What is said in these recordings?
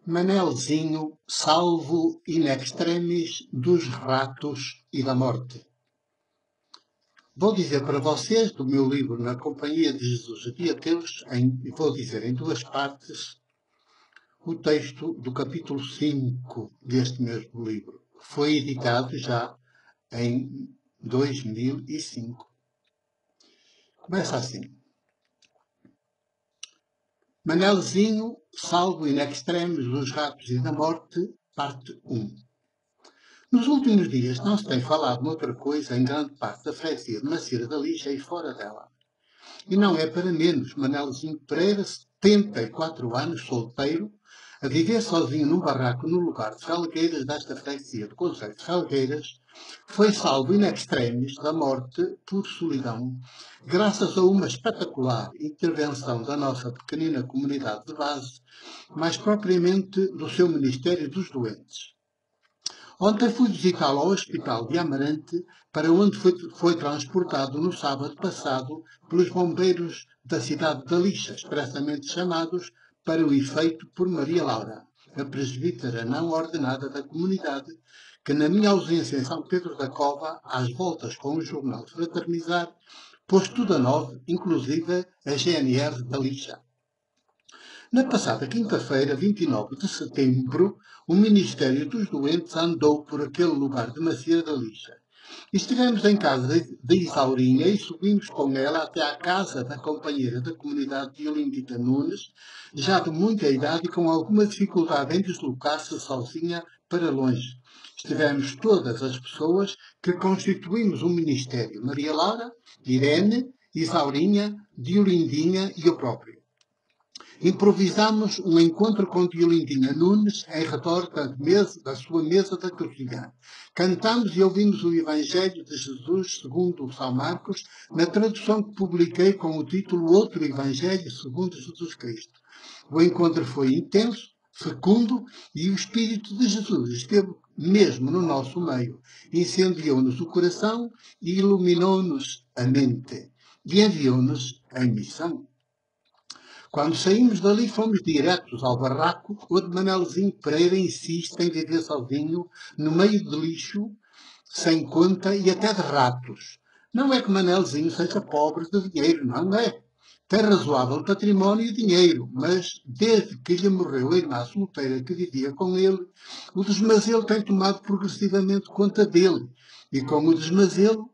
Manelzinho salvo in extremis dos ratos e da morte. Vou dizer para vocês, do meu livro Na Companhia de Jesus aqui ateus, vou dizer em duas partes, o texto do capítulo 5 deste mesmo livro. Foi editado já em 2005. Começa assim. Manelzinho, salvo in extremis dos ratos e da morte, parte 1. Nos últimos dias não se tem falado noutra coisa em grande parte da freguesia de Macieira da Lixa e fora dela. E não é para menos. Manelzinho Pereira, 74 anos, solteiro, a viver sozinho num barraco no lugar de Felgueiras desta freguesia do concelho de Felgueiras, foi salvo in extremis da morte por solidão, graças a uma espetacular intervenção da nossa pequenina comunidade de base, mais propriamente do seu Ministério dos Doentes. Ontem fui visitá-lo ao Hospital de Amarante, para onde foi transportado no sábado passado pelos bombeiros da cidade de Lixa, expressamente chamados para o efeito por Maria Laura, a presbítera não ordenada da comunidade, que na minha ausência em São Pedro da Cova, às voltas com o jornal de Fraternizar, pôs tudo a novo, inclusive a GNR da Lixa. Na passada quinta-feira, 29 de setembro, o Ministério dos Doentes andou por aquele lugar de Macieira da Lixa. Estivemos em casa de Isaurinha e subimos com ela até à casa da companheira da comunidade de Olindita Nunes, já de muita idade e com alguma dificuldade em deslocar-se sozinha para longe. Estivemos todas as pessoas que constituímos o Ministério: Maria Laura, Irene, Isaurinha, Diolindinha e eu próprio. Improvisámos um encontro com Diolindinha Nunes em redor da sua mesa da cozinha. Cantámos e ouvimos o Evangelho de Jesus segundo São Marcos, na tradução que publiquei com o título Outro Evangelho segundo Jesus Cristo. O encontro foi intenso, fecundo, e o Espírito de Jesus esteve mesmo no nosso meio. Incendiou-nos o coração e iluminou-nos a mente. E enviou-nos em missão. Quando saímos dali, fomos diretos ao barraco, onde Manelzinho Pereira insiste em viver sozinho, no meio de lixo, sem conta e até de ratos. Não é que Manelzinho seja pobre de dinheiro, não é. Tem razoável património e dinheiro, mas desde que lhe morreu a irmã solteira que vivia com ele, o desmazelo tem tomado progressivamente conta dele. E com o desmazelo,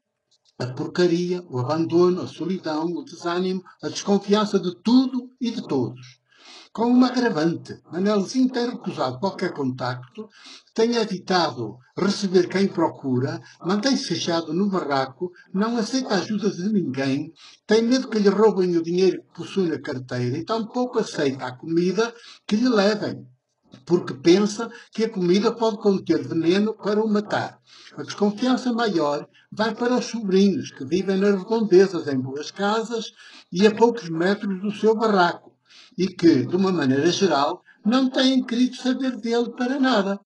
a porcaria, o abandono, a solidão, o desânimo, a desconfiança de tudo e de todos. Com uma agravante, Manelzinho tem recusado qualquer contacto, tem evitado receber quem procura, mantém-se fechado no barraco, não aceita ajuda de ninguém, tem medo que lhe roubem o dinheiro que possui na carteira e tampouco aceita a comida que lhe levem, porque pensa que a comida pode conter veneno para o matar. A desconfiança maior vai para os sobrinhos, que vivem nas redondezas, em boas casas e a poucos metros do seu barraco, e que, de uma maneira geral, não têm querido saber dele para nada.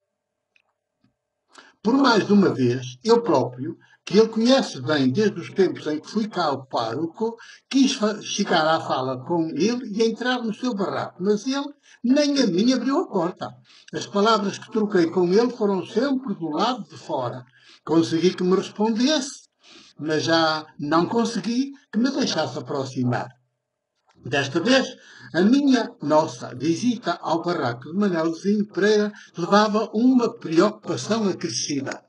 Por mais de uma vez, eu próprio, que ele conhece bem desde os tempos em que fui cá o pároco, quis chegar à fala com ele e entrar no seu barraco, mas ele nem a mim abriu a porta. As palavras que troquei com ele foram sempre do lado de fora. Consegui que me respondesse, mas já não consegui que me deixasse aproximar. Desta vez, nossa visita ao barraco de Manelzinho Pereira levava uma preocupação acrescida.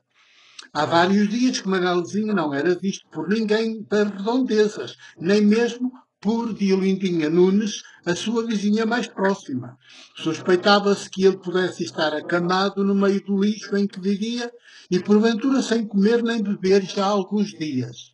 Há vários dias que Manelzinho não era visto por ninguém das redondezas, nem mesmo por Diolindinha Nunes, a sua vizinha mais próxima. Suspeitava-se que ele pudesse estar acamado no meio do lixo em que vivia e, porventura, sem comer nem beber já há alguns dias.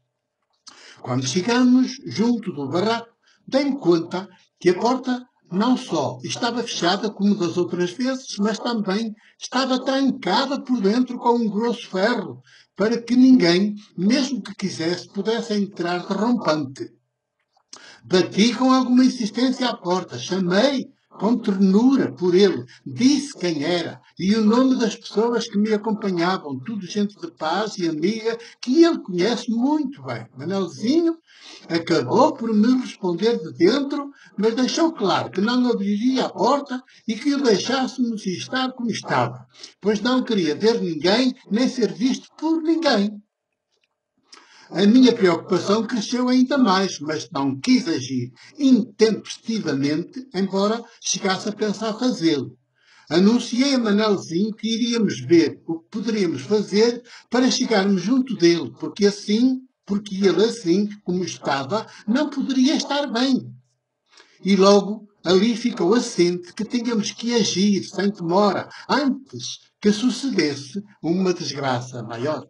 Quando chegamos junto do barraco, dei-me conta que a porta não só estava fechada como das outras vezes, mas também estava trancada por dentro com um grosso ferro, para que ninguém, mesmo que quisesse, pudesse entrar de rompante. Bati com alguma insistência à porta, chamei, com ternura por ele, disse quem era e o nome das pessoas que me acompanhavam, tudo gente de paz e amiga que ele conhece muito bem. Manelzinho acabou por me responder de dentro, mas deixou claro que não abriria a porta e que o deixássemos estar como estava, pois não queria ver ninguém nem ser visto por ninguém. A minha preocupação cresceu ainda mais, mas não quis agir intempestivamente, embora chegasse a pensar fazê-lo. Anunciei a Manelzinho que iríamos ver o que poderíamos fazer para chegarmos junto dele, porque ele assim, como estava, não poderia estar bem. E logo ali ficou assente que tínhamos que agir sem demora, antes que sucedesse uma desgraça maior.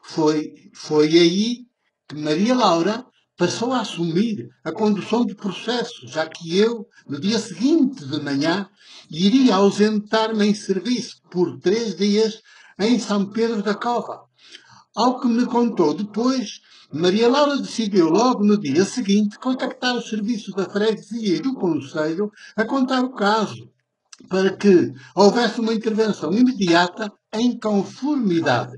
Foi aí que Maria Laura passou a assumir a condução do processo, já que eu, no dia seguinte de manhã, iria ausentar-me em serviço por 3 dias em São Pedro da Cova. Ao que me contou depois, Maria Laura decidiu logo no dia seguinte contactar os serviços da freguesia e do concelho a contar o caso, para que houvesse uma intervenção imediata em conformidade.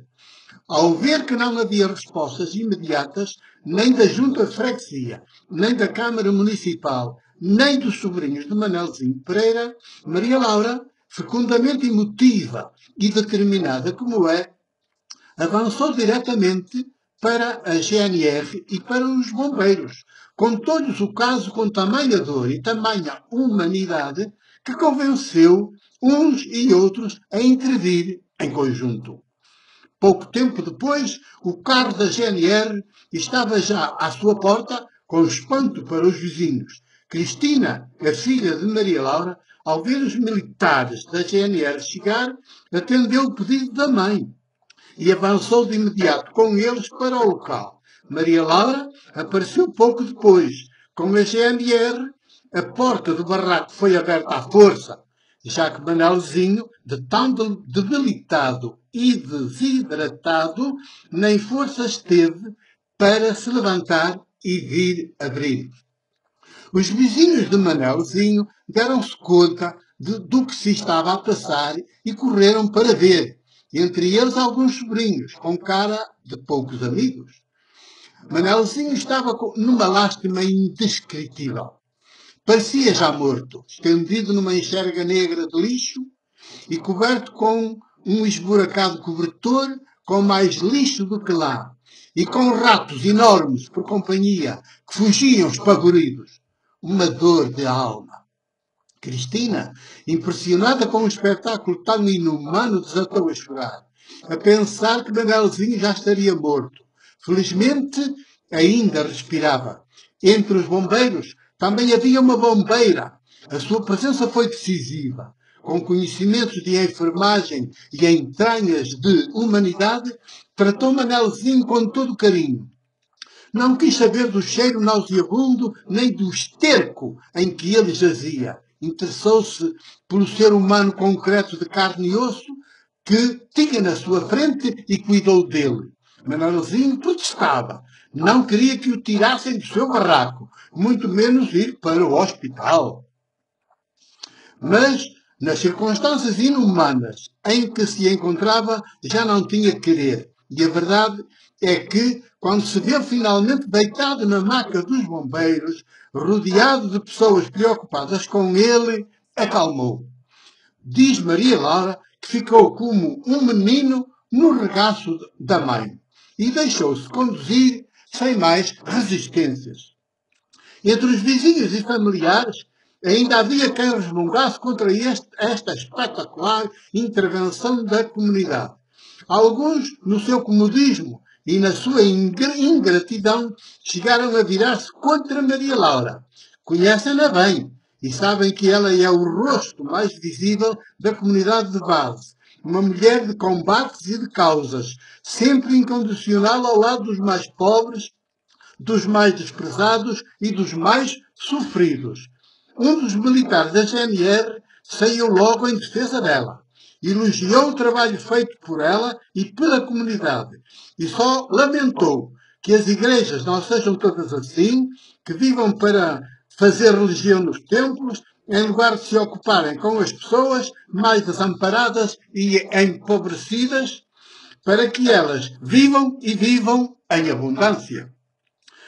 Ao ver que não havia respostas imediatas, nem da Junta de Freguesia, nem da Câmara Municipal, nem dos sobrinhos de Manelzinho Pereira, Maria Laura, fecundamente emotiva e determinada como é, avançou diretamente para a GNR e para os bombeiros. Contou-lhes o caso com tamanha dor e tamanha humanidade que convenceu uns e outros a intervir em conjunto. Pouco tempo depois, o carro da GNR estava já à sua porta, com espanto para os vizinhos. Cristina, a filha de Maria Laura, ao ver os militares da GNR chegar, atendeu o pedido da mãe e avançou de imediato com eles para o local. Maria Laura apareceu pouco depois. Com a GNR, a porta do barraco foi aberta à força, já que Manelzinho, de tão debilitado e desidratado, nem forças teve para se levantar e vir abrir. Os vizinhos de Manelzinho deram-se conta do que se estava a passar e correram para ver, entre eles alguns sobrinhos, com cara de poucos amigos. Manelzinho estava numa lástima indescritível. Parecia já morto, estendido numa enxerga negra de lixo e coberto com um esburacado cobertor com mais lixo do que lá, e com ratos enormes por companhia que fugiam espavoridos. Uma dor de alma. Cristina, impressionada com um espetáculo tão inumano, desatou a chorar, a pensar que Manelzinho já estaria morto. Felizmente, ainda respirava. Entre os bombeiros, também havia uma bombeira. A sua presença foi decisiva. Com conhecimentos de enfermagem e entranhas de humanidade, tratou Manelzinho com todo carinho. Não quis saber do cheiro nauseabundo nem do esterco em que ele jazia. Interessou-se pelo ser humano concreto de carne e osso que tinha na sua frente e cuidou dele. Manelzinho protestava. Não queria que o tirassem do seu barraco, muito menos ir para o hospital. Mas, nas circunstâncias inumanas em que se encontrava, já não tinha querer. E a verdade é que, quando se viu finalmente deitado na maca dos bombeiros, rodeado de pessoas preocupadas com ele, acalmou. Diz Maria Laura que ficou como um menino no regaço da mãe e deixou-se conduzir sem mais resistências. Entre os vizinhos e familiares, ainda havia quem resmungasse contra esta espetacular intervenção da comunidade. Alguns, no seu comodismo e na sua ingratidão, chegaram a virar-se contra Maria Laura. Conhecem-na bem e sabem que ela é o rosto mais visível da comunidade de base. Uma mulher de combates e de causas, sempre incondicional ao lado dos mais pobres, dos mais desprezados e dos mais sofridos. Um dos militares da GNR saiu logo em defesa dela. Elogiou o trabalho feito por ela e pela comunidade. E só lamentou que as igrejas não sejam todas assim, que vivam para fazer religião nos templos em lugar de se ocuparem com as pessoas mais desamparadas e empobrecidas, para que elas vivam e vivam em abundância.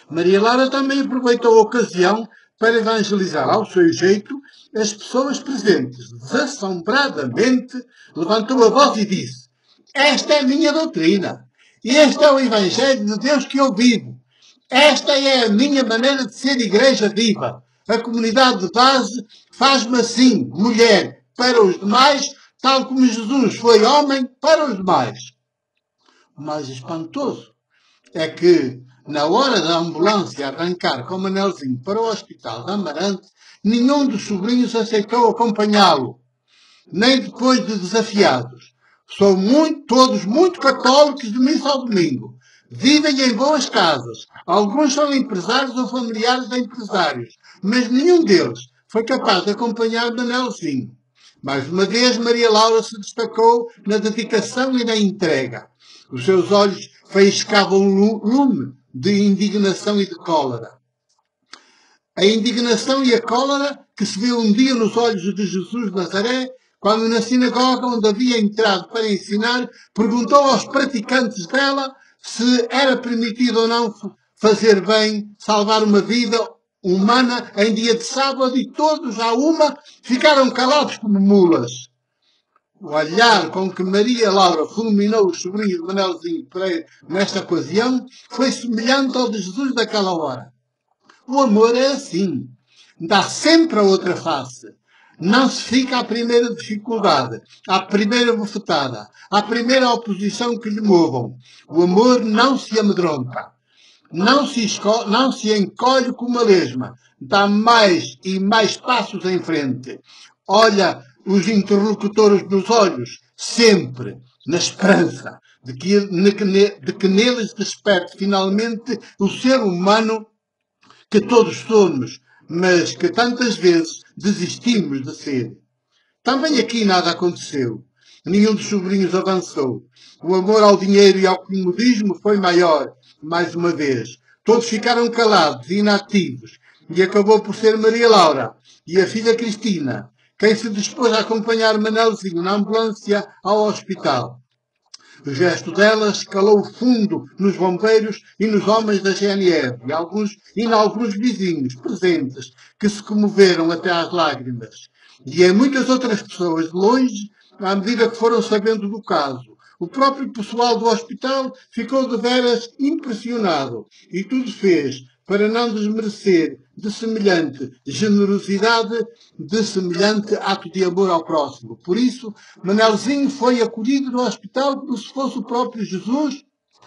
Maria Laura também aproveitou a ocasião para evangelizar ao seu jeito as pessoas presentes. Desassombradamente, levantou a voz e disse: esta é a minha doutrina. Este é o Evangelho de Deus que eu vivo. Esta é a minha maneira de ser igreja viva. A comunidade de base faz-me assim, mulher, para os demais, tal como Jesus foi homem para os demais. O mais espantoso é que, na hora da ambulância arrancar com o Manelzinho para o hospital de Amarante, nenhum dos sobrinhos aceitou acompanhá-lo, nem depois de desafiados. São todos muito católicos de missa ao domingo. Vivem em boas casas. Alguns são empresários ou familiares de empresários, mas nenhum deles foi capaz de acompanhar Manelzinho. Mais uma vez, Maria Laura se destacou na dedicação e na entrega. Os seus olhos faiscavam lume de indignação e de cólera. A indignação e a cólera que se viu um dia nos olhos de Jesus de Nazaré, quando na sinagoga onde havia entrado para ensinar, perguntou aos praticantes dela se era permitido ou não fazer bem, salvar uma vida humana em dia de sábado, e todos, à uma, ficaram calados como mulas. O olhar com que Maria Laura fulminou os sobrinhos de Manelzinho Pereira nesta ocasião foi semelhante ao de Jesus daquela hora. O amor é assim. Dá sempre a outra face. Não se fica à primeira dificuldade, à primeira bofetada, à primeira oposição que lhe movam. O amor não se amedronta. Não se encolhe como uma lesma. Dá mais e mais passos em frente. Olha os interlocutores nos olhos, sempre na esperança de que neles desperte finalmente o ser humano que todos somos, mas que tantas vezes desistimos de ser. Também aqui nada aconteceu. Nenhum dos sobrinhos avançou. O amor ao dinheiro e ao comodismo foi maior, mais uma vez. Todos ficaram calados e inativos, e acabou por ser Maria Laura e a filha Cristina quem se dispôs a acompanhar Manelzinho na ambulância ao hospital. O gesto delas calou fundo nos bombeiros e nos homens da GNR e em alguns vizinhos presentes, que se comoveram até às lágrimas. E em muitas outras pessoas de longe, à medida que foram sabendo do caso. O próprio pessoal do hospital ficou de veras impressionado e tudo fez para não desmerecer de semelhante generosidade, de semelhante ato de amor ao próximo. Por isso, Manelzinho foi acolhido no hospital como se fosse o próprio Jesus,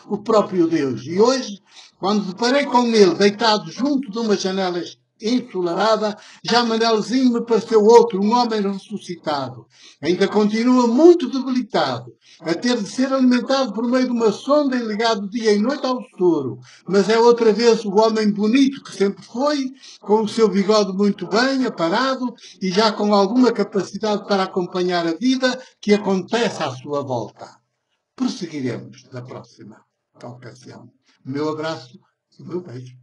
o próprio Deus. E hoje, quando deparei com ele deitado junto de uma janela ensolarada, já Manelzinho me pareceu outro, um homem ressuscitado. Ainda continua muito debilitado, a ter de ser alimentado por meio de uma sonda e ligado dia e noite ao soro. Mas é outra vez o homem bonito que sempre foi, com o seu bigode muito bem aparado e já com alguma capacidade para acompanhar a vida que acontece à sua volta. Prosseguiremos na próxima ocasião. O meu abraço e o meu beijo.